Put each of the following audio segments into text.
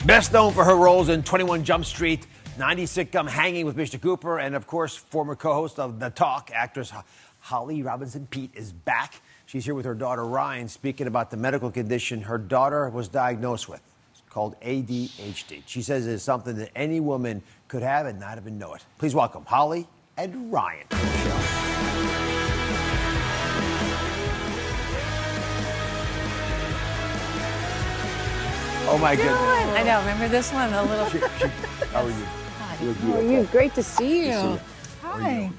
Best known for her roles in 21 Jump Street, 90s sitcom Hanging with Mr. Cooper, and of course, former co-host of The Talk, actress Holly Robinson Peete is back. She's here with her daughter Ryan, speaking about the medical condition her daughter was diagnosed with. It's called ADHD. She says it's something that any woman could have and not even know it. Please welcome Holly and Ryan to the show. Oh my goodness. I know, remember this one? A little. How are you? Hi. You look How are beautiful. you? Great to see you. Good to see you. Hi.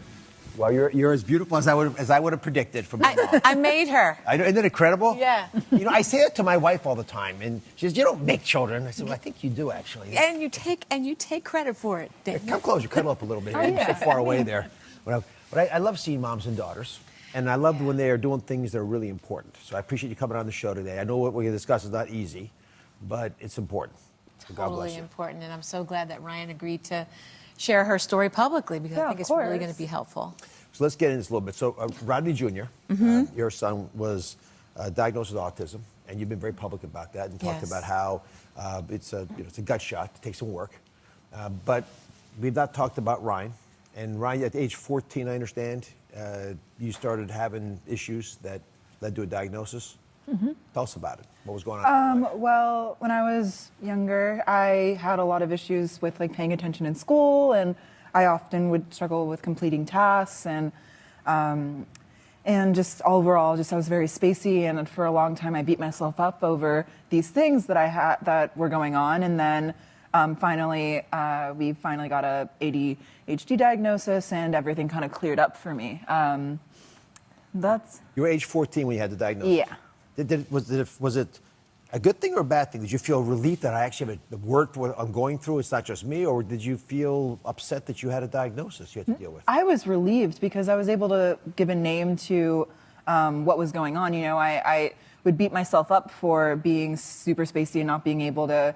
Well, you're as beautiful as I would have predicted from your mom. I made her. I know, isn't it incredible? Yeah. You know, I say that to my wife all the time, and she says, "You don't make children." I said, "Well, I think you do, actually." And you take credit for it. Hey, come closer, cuddle up a little bit. You're so far away there. But I love seeing moms and daughters, and I love when they are doing things that are really important. So I appreciate you coming on the show today. I know what we're going to discuss is not easy, but it's important. So God bless Totally you. important, and I'm so glad that Ryan agreed to share her story publicly because I think it's really going to be helpful. So let's get into this a little bit. So Rodney Jr., your son, was diagnosed with autism, and you've been very public about that and talked about how it's a gut shot. It takes some work. But we've not talked about Ryan. And Ryan, at age 14, I understand, you started having issues that led to a diagnosis. Tell us about it. What was going on? Well, when I was younger, I had a lot of issues with paying attention in school, and I often would struggle with completing tasks, and just overall, I was very spacey, and for a long time, I beat myself up over these things that I had that were going on, and then finally, we finally got a ADHD diagnosis, and everything kind of cleared up for me. You were age 14 when you had the diagnosis. Yeah. Was it a good thing or a bad thing? Did you feel relief that I actually have the word for what I'm going through? It's not just me, or did you feel upset that you had a diagnosis you had to deal with? I was relieved because I was able to give a name to what was going on. You know, I would beat myself up for being super spacey and not being able to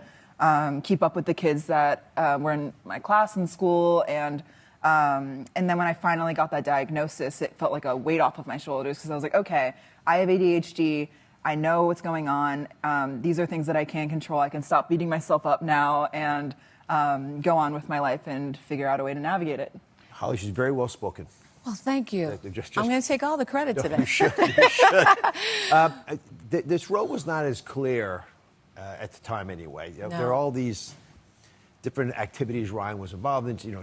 keep up with the kids that were in my class in school, and then when I finally got that diagnosis, it felt like a weight off of my shoulders because I was like, okay, I have ADHD. I know what's going on. These are things that I can control. I can stop beating myself up now and go on with my life and figure out a way to navigate it. Holly, she's very well spoken. Well, thank you. Just- I'm going to take all the credit today. You should. You should. This role was not as clear at the time anyway. No. There are all these different activities Ryan was involved in. You know,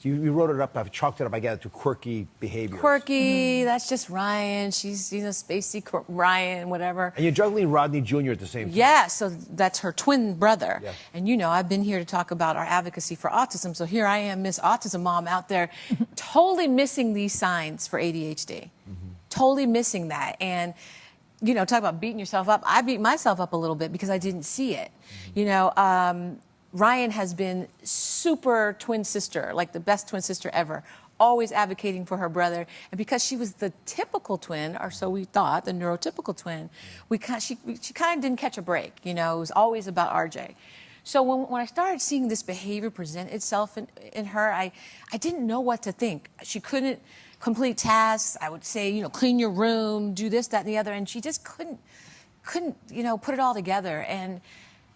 you wrote it up, I've chalked it up, I got it to quirky behavior. Quirky, that's just Ryan. She's, spacey Ryan, whatever. And you're juggling Rodney Jr. at the same time. Yeah, so that's her twin brother. Yeah. And I've been here to talk about our advocacy for autism. So here I am, Miss Autism Mom out there, totally missing these signs for ADHD. Totally missing that. And, talk about beating yourself up. I beat myself up a little bit because I didn't see it. Ryan has been super twin sister, like the best twin sister ever, always advocating for her brother. And because she was the typical twin, or so we thought, the neurotypical twin, she kind of didn't catch a break. It was always about RJ. So when I started seeing this behavior present itself in her, I didn't know what to think. She couldn't complete tasks. I would say, clean your room, do this, that, and the other, and she just couldn't, put it all together. And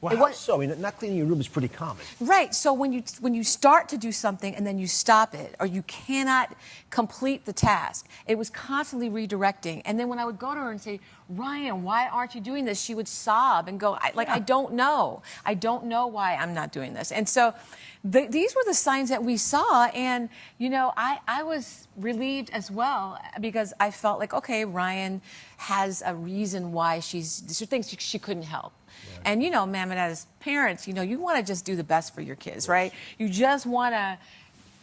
well, how so? I mean, not cleaning your room is pretty common. Right. So when you start to do something and then you stop it, or you cannot complete the task, it was constantly redirecting. And then when I would go to her and say, Ryan, why aren't you doing this? She would sob and go, I don't know. I don't know why I'm not doing this. And so these were the signs that we saw. And, I was relieved as well because I felt like, okay, Ryan has a reason why these are things she couldn't help. Yeah. And, ma'am, and as parents, you want to just do the best for your kids, right? You just want to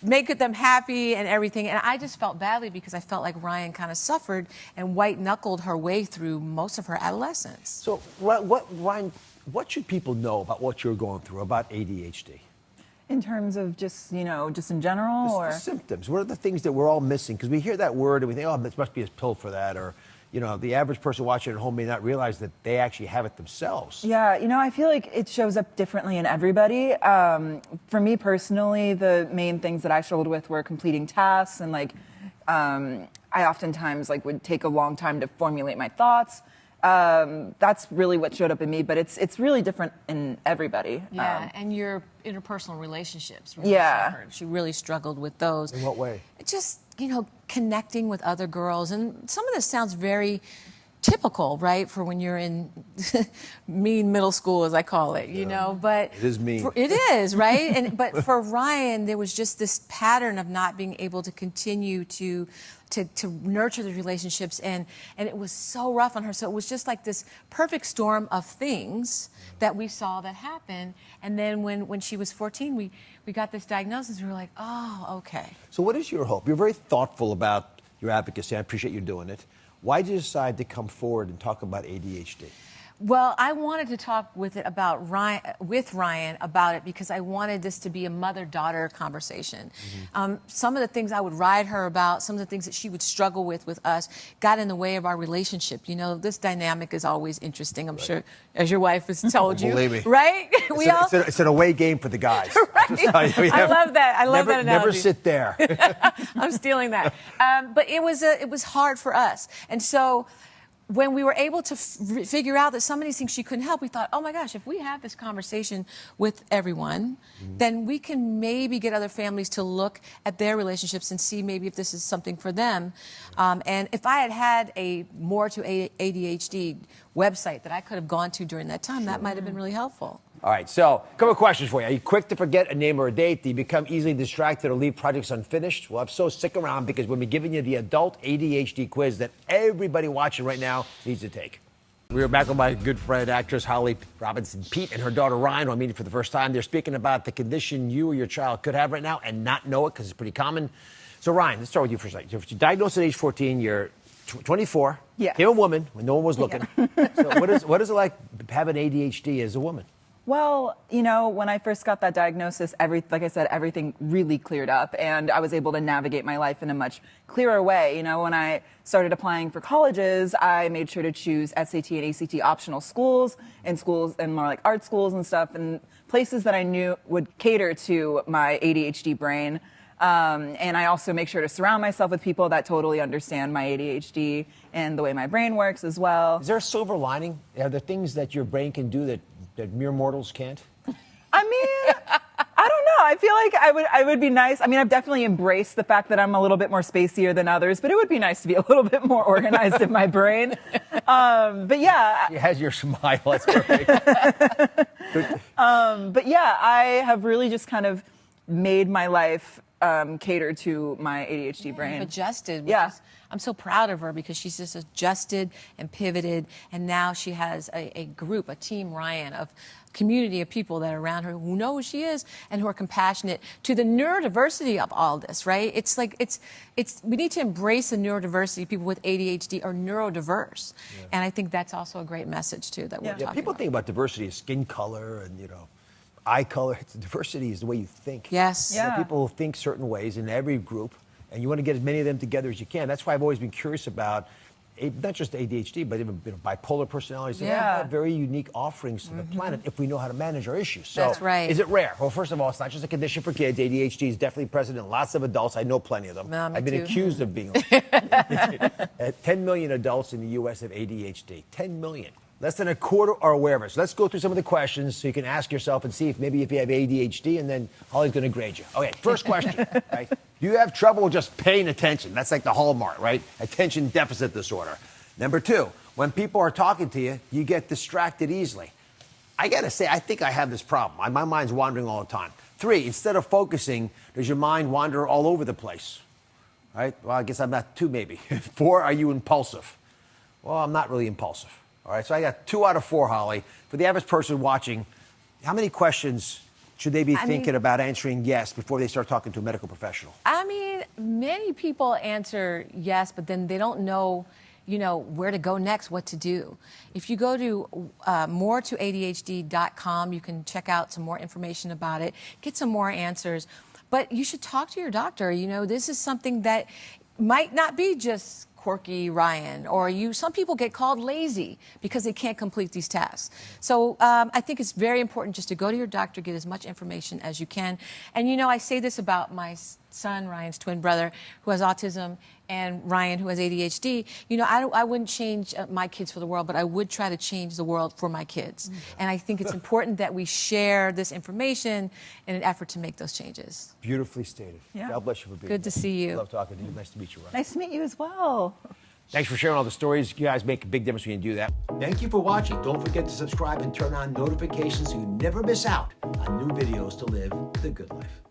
make them happy and everything. And I just felt badly because I felt like Ryan kind of suffered and white-knuckled her way through most of her adolescence. So Ryan, what should people know about what you're going through, about ADHD? In terms of just in general, The or symptoms. What are the things that we're all missing? Because we hear that word and we think, oh, this must be a pill for that, or the average person watching at home may not realize that they actually have it themselves. Yeah, I feel like it shows up differently in everybody. For me personally, the main things that I struggled with were completing tasks, and I oftentimes would take a long time to formulate my thoughts. that's really what showed up in me. But it's really different in everybody. Yeah, and your interpersonal relationships really Yeah. suffered. She really struggled with those. In what way? Just, connecting with other girls. And some of this sounds very typical, right, for when you're in mean middle school, as I call it, but It is mean. It is, right? But for Ryan, there was just this pattern of not being able to continue to nurture the relationships, and it was so rough on her. So it was just like this perfect storm of things that we saw that happen. And then when she was 14, we got this diagnosis. We were like, oh, okay. So what is your hope? You're very thoughtful about your advocacy. I appreciate you doing it. Why did you decide to come forward and talk about ADHD? Well, I wanted to talk with Ryan about it because I wanted this to be a mother-daughter conversation. Some of the things I would ride her about, some of the things that she would struggle with us, got in the way of our relationship. This dynamic is always interesting. I'm sure, as your wife has told you, Believe me. right? It's an away game for the guys. Right. I love that. I love that analogy. Never sit there. I'm stealing that. But it was hard for us, and so when we were able to figure out that some of these things she couldn't help, we thought, oh my gosh, if we have this conversation with everyone, then we can maybe get other families to look at their relationships and see maybe if this is something for them. And if I had a More to ADHD website that I could have gone to during that time, that might have been really helpful. All right, so a couple of questions for you. Are you quick to forget a name or a date? Do you become easily distracted or leave projects unfinished? Well, so stick around because we'll be giving you the adult ADHD quiz that everybody watching right now needs to take. We are back with my good friend, actress Holly Robinson Peete, and her daughter Ryan, who I'm meeting for the first time. They're speaking about the condition you or your child could have right now and not know it because it's pretty common. So Ryan, let's start with you for a second. You're diagnosed at age 14. You're 24. Yeah. You're a woman when no one was looking. Yeah. So what is it like having ADHD as a woman? Well, when I first got that diagnosis, like I said, everything really cleared up, and I was able to navigate my life in a much clearer way. When I started applying for colleges, I made sure to choose SAT and ACT optional schools and more like art schools and stuff, and places that I knew would cater to my ADHD brain. And I also make sure to surround myself with people that totally understand my ADHD and the way my brain works as well. Is there a silver lining? Are there things that your brain can do that mere mortals can't? I mean, I don't know. I feel like I would be nice. I mean, I've definitely embraced the fact that I'm a little bit more spacier than others, but it would be nice to be a little bit more organized in my brain. But yeah. She has your smile. That's perfect. But yeah, I have really just kind of made my life cater to my ADHD brain. You've adjusted. Yeah. I'm so proud of her because she's just adjusted and pivoted, and now she has a group, a team Ryan, of community of people that are around her who know who she is and who are compassionate to the neurodiversity of all this, right? It's like we need to embrace the neurodiversity. People with ADHD are neurodiverse, and I think that's also a great message too that we're talking people about. think about diversity as skin color and eye color. Diversity is the way you think. Yes. Yeah. People think certain ways in every group, and you want to get as many of them together as you can. That's why I've always been curious about not just ADHD, but even bipolar personalities. They all have very unique offerings to the planet if we know how to manage our issues. So That's right. Is it rare? Well, first of all, it's not just a condition for kids. ADHD is definitely present in lots of adults. I know plenty of them. Me I've been too. accused of being 10 million adults in the U.S. have ADHD. 10 million. Less than a quarter are aware of it. So let's go through some of the questions so you can ask yourself and see if maybe if you have ADHD, and then Holly's going to grade you. Okay, first question. Right? Do you have trouble just paying attention? That's like the hallmark, right? Attention deficit disorder. Number two, when people are talking to you, you get distracted easily. I got to say, I think I have this problem. My mind's wandering all the time. Three, instead of focusing, does your mind wander all over the place? Right? Well, I guess I'm not two, maybe. Four, are you impulsive? Well, I'm not really impulsive. All right, so I got 2 out of 4, Holly. For the average person watching, how many questions should they be thinking about answering yes before they start talking to a medical professional? I mean, many people answer yes, but then they don't know, where to go next, what to do. If you go to moretoadhd.com, you can check out some more information about it, get some more answers. But you should talk to your doctor. This is something that might not be just quirky Ryan, or some people get called lazy because they can't complete these tasks. So I think it's very important just to go to your doctor, get as much information as you can. And I say this about my son, Ryan's twin brother, who has autism, and Ryan, who has ADHD, you know, I wouldn't change my kids for the world, but I would try to change the world for my kids. And I think it's important that we share this information in an effort to make those changes. Beautifully stated. Yeah. God bless you for being Good here. to see you. Love talking to you. Nice to meet you, Ryan. Nice to meet you as well. Thanks for sharing all the stories. You guys make a big difference when you do that. Thank you for watching. Don't forget to subscribe and turn on notifications so you never miss out on new videos to live the good life.